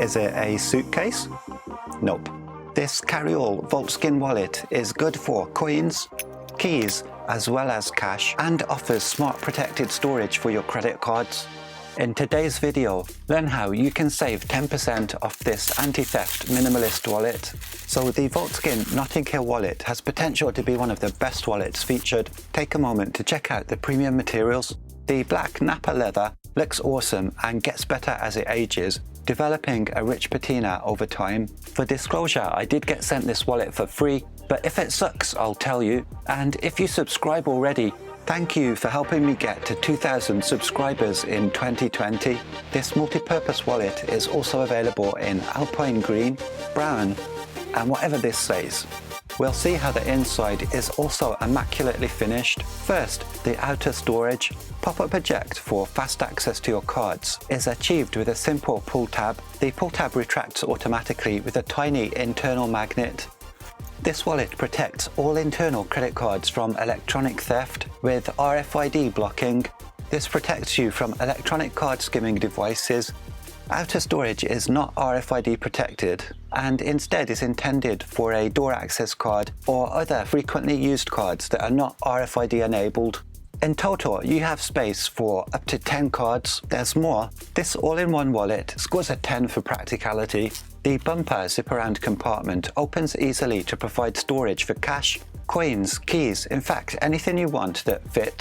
Is it a suitcase? Nope. This carry-all Voltskin wallet is good for coins, keys, as well as cash, and offers smart protected storage for your credit cards. In today's video, learn how you can save 10% off this anti-theft minimalist wallet. So the Voltskin Notting Hill wallet has potential to be one of the best wallets featured. Take a moment to check out the premium materials. The black Nappa leather looks awesome and gets better as it ages, developing a rich patina over time. For disclosure, I did get sent this wallet for free, but if it sucks, I'll tell you. And if you subscribe already, thank you for helping me get to 2,000 subscribers in 2020. This multi-purpose wallet is also available in Alpine Green, Brown, and whatever this says. We'll see how the inside is also immaculately finished. First, the outer storage. Pop-up eject for fast access to your cards is achieved with a simple pull tab. The pull tab retracts automatically with a tiny internal magnet. This wallet protects all internal credit cards from electronic theft with RFID blocking. This protects you from electronic card skimming devices. Outer storage is not RFID protected and instead is intended for a door access card or other frequently used cards that are not RFID enabled. In total, you have space for up to 10 cards. There's more. This all-in-one wallet scores a 10 for practicality. The bumper zip-around compartment opens easily to provide storage for cash, coins, keys, in fact anything you want that fits.